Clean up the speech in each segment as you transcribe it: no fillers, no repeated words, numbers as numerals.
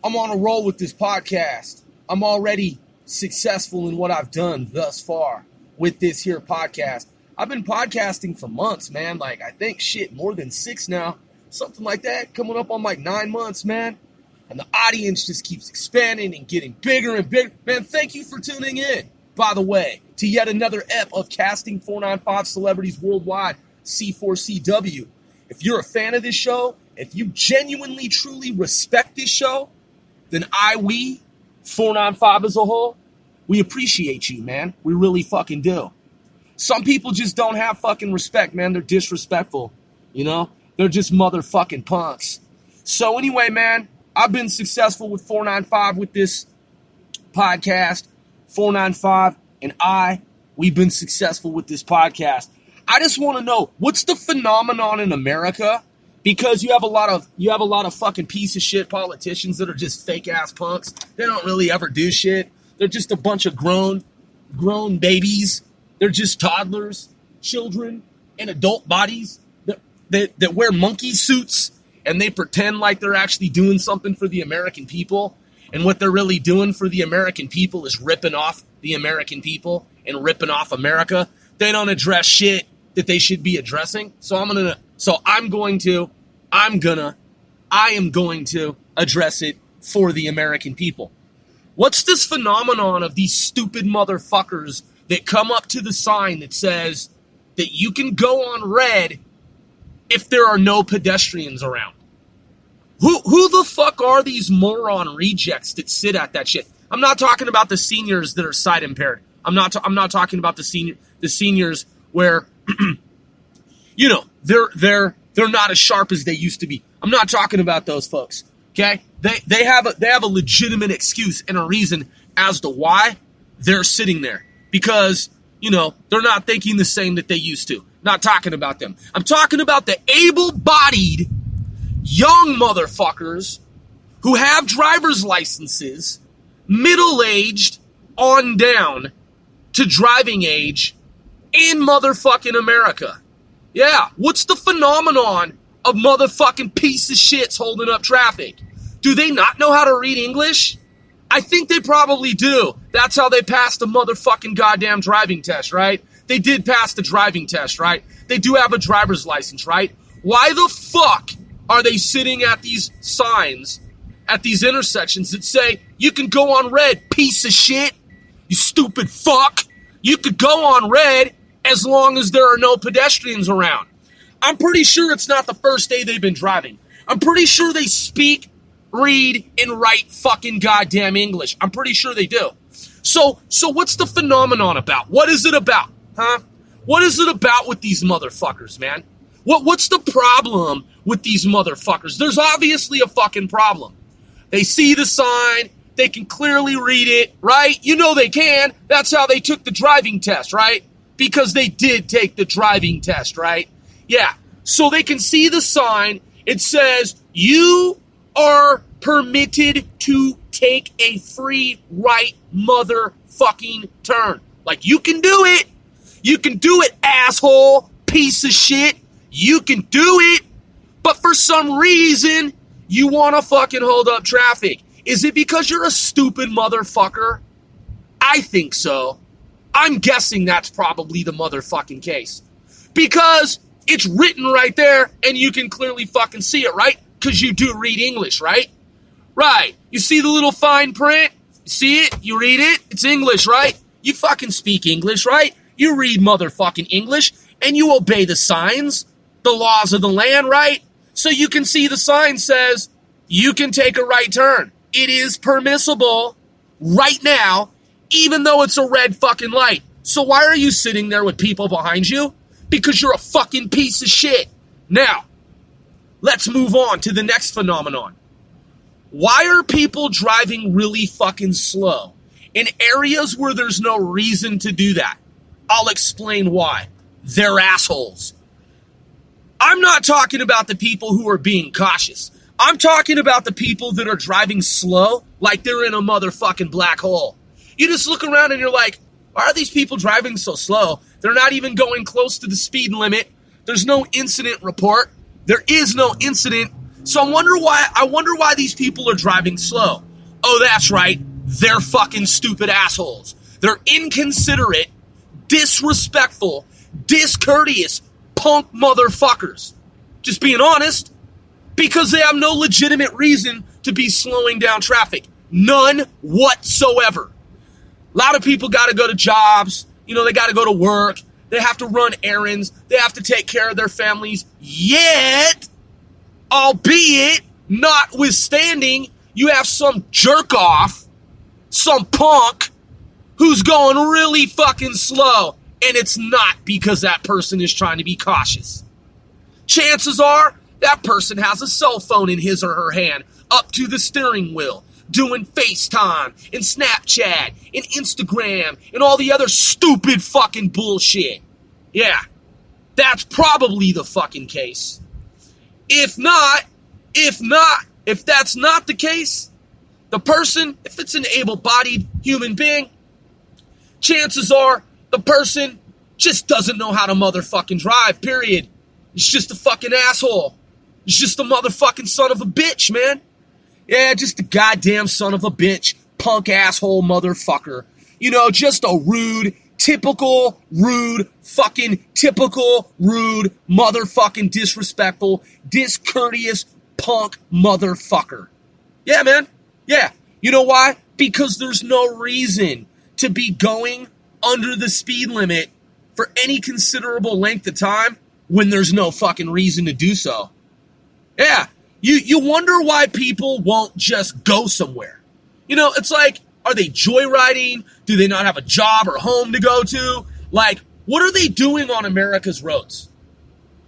I'm on a roll with this podcast. I'm already successful in what I've done thus far with this here podcast. I've been podcasting for months, man. Like, I think, more than 6 now. Something like that. Coming up on like 9 months, man. And the audience just keeps expanding and getting bigger and bigger. Man, thank you for tuning in, by the way, to yet another ep of Casting 495 Celebrities Worldwide, C4CW. If you're a fan of this show, if you genuinely, truly respect this show, then we, 495 as a whole, we appreciate you, man. We really fucking do. Some people just don't have fucking respect, man. They're disrespectful, you know? They're just motherfucking punks. So anyway, man, I've been successful with 495 with this podcast. 495 and we've been successful with this podcast. I just want to know, what's the phenomenon in America? Because you have a lot of fucking piece of shit politicians that are just fake ass punks. They don't really ever do shit. They're just a bunch of grown babies. They're just toddlers, children, and adult bodies that wear monkey suits, and they pretend like they're actually doing something for the American people. And what they're really doing for the American people is ripping off the American people and ripping off America. They don't address shit that they should be addressing. I am going to address it for the American people. What's this phenomenon of these stupid motherfuckers that come up to the sign that says that you can go on red if there are no pedestrians around? Who the fuck are these moron rejects that sit at that shit? I'm not talking about the seniors that are sight impaired. I'm not talking about the seniors where you know, they're not as sharp as they used to be. I'm not talking about those folks. Okay? They have a legitimate excuse and a reason as to why they're sitting there. Because, you know, they're not thinking the same that they used to. Not talking about them. I'm talking about the able-bodied young motherfuckers who have driver's licenses, middle-aged on down to driving age in motherfucking America. Yeah, what's the phenomenon of motherfucking piece of shits holding up traffic? Do they not know how to read English? I think they probably do. That's how they passed the motherfucking goddamn driving test, right? They did pass the driving test, right? They do have a driver's license, right? Why the fuck are they sitting at these signs, at these intersections that say, you can go on red, piece of shit, you stupid fuck. You could go on red as long as there are no pedestrians around. I'm pretty sure it's not the first day they've been driving. I'm pretty sure they speak, read, and write fucking goddamn English. I'm pretty sure they do. So what's the phenomenon about? What is it about? Huh? What is it about with these motherfuckers, man? What's the problem with these motherfuckers? There's obviously a fucking problem. They see the sign. They can clearly read it, right? You know they can. That's how they took the driving test, right? Because they did take the driving test, right? Yeah. So they can see the sign. It says, you are permitted to take a free right motherfucking turn. Like, you can do it. You can do it, asshole, piece of shit. You can do it. But for some reason, you want to fucking hold up traffic. Is it because you're a stupid motherfucker? I think so. I'm guessing that's probably the motherfucking case. Because it's written right there, and you can clearly fucking see it, right? Because you do read English, right? Right. You see the little fine print? You see it? You read it? It's English, right? You fucking speak English, right? You read motherfucking English, and you obey the signs, the laws of the land, right? So you can see the sign says, you can take a right turn. It is permissible right now, even though it's a red fucking light. So why are you sitting there with people behind you? Because you're a fucking piece of shit. Now, let's move on to the next phenomenon. Why are people driving really fucking slow in areas where there's no reason to do that? I'll explain why. They're assholes. I'm not talking about the people who are being cautious. I'm talking about the people that are driving slow like they're in a motherfucking black hole. You just look around and you're like, why are these people driving so slow? They're not even going close to the speed limit. There's no incident report. There is no incident. So I wonder why these people are driving slow. Oh, that's right. They're fucking stupid assholes. They're inconsiderate, disrespectful, discourteous, punk motherfuckers. Just being honest. Because they have no legitimate reason to be slowing down traffic. None whatsoever. A lot of people got to go to jobs. They got to go to work. They have to run errands. They have to take care of their families. Yet, albeit, notwithstanding, you have some jerk off, some punk, who's going really fucking slow. And it's not because that person is trying to be cautious. Chances are, that person has a cell phone in his or her hand up to the steering wheel, doing FaceTime and Snapchat and Instagram and all the other stupid fucking bullshit. Yeah, that's probably the fucking case. If that's not the case, the person, if it's an able-bodied human being, chances are the person just doesn't know how to motherfucking drive, period. It's just a fucking asshole. It's just a motherfucking son of a bitch, man. Yeah, just a goddamn son of a bitch, punk asshole motherfucker. Just a rude, typical, rude, motherfucking disrespectful, discourteous, punk motherfucker. Yeah, man. Yeah. You know why? Because there's no reason to be going under the speed limit for any considerable length of time when there's no fucking reason to do so. Yeah, you wonder why people won't just go somewhere. It's like, are they joyriding? Do they not have a job or home to go to? Like, what are they doing on America's roads?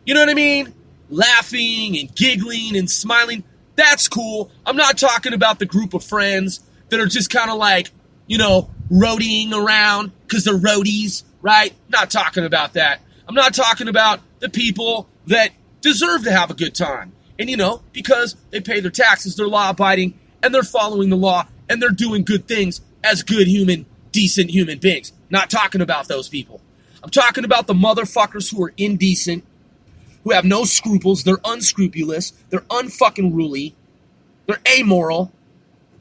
You know what I mean? Laughing and giggling and smiling. That's cool. I'm not talking about the group of friends that are just kind of like, roadieing around because they're roadies, right? Not talking about that. I'm not talking about the people that deserve to have a good time. And, because they pay their taxes, they're law-abiding, and they're following the law, and they're doing good things as good decent human beings. Not talking about those people. I'm talking about the motherfuckers who are indecent, who have no scruples, they're unscrupulous, they're unfucking ruly, they're amoral,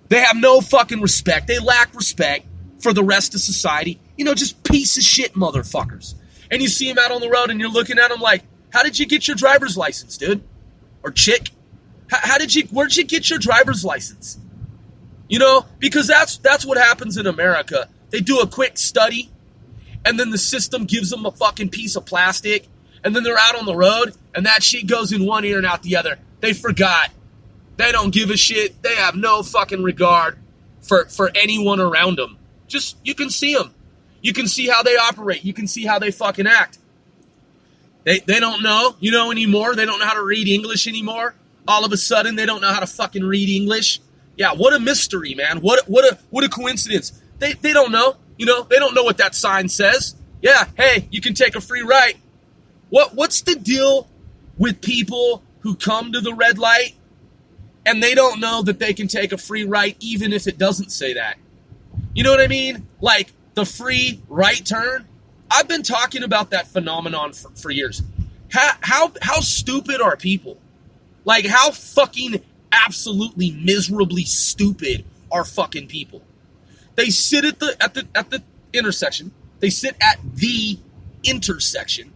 they have no fucking respect, they lack respect for the rest of society. Just piece of shit motherfuckers. And you see them out on the road, and you're looking at them like, how did you get your driver's license, dude? Or chick, where'd you get your driver's license? Because that's what happens in America. They do a quick study, and then the system gives them a fucking piece of plastic, and then they're out on the road, and that shit goes in one ear and out the other. They forgot. They don't give a shit. They have no fucking regard for anyone around them. Just, you can see them. You can see how they operate. You can see how they fucking act. They don't know, anymore. They don't know how to read English anymore. All of a sudden, they don't know how to fucking read English. Yeah, what a mystery, man. What a coincidence. They don't know. They don't know what that sign says. Yeah, hey, you can take a free right. What's the deal with people who come to the red light and they don't know that they can take a free right even if it doesn't say that? You know what I mean? Like the free right turn. I've been talking about that phenomenon for years. How stupid are people? Like, how fucking absolutely miserably stupid are fucking people? They sit at the intersection. They sit at the intersection.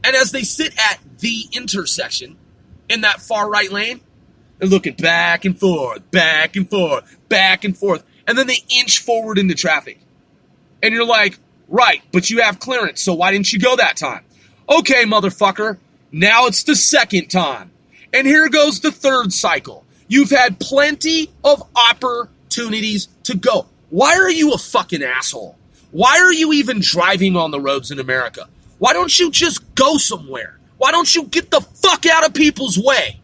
And as they sit at the intersection in that far right lane, they're looking back and forth, back and forth, back and forth. And then they inch forward into traffic. And you're like, right, but you have clearance, so why didn't you go that time? Okay, motherfucker, now it's the second time. And here goes the third cycle. You've had plenty of opportunities to go. Why are you a fucking asshole? Why are you even driving on the roads in America? Why don't you just go somewhere? Why don't you get the fuck out of people's way?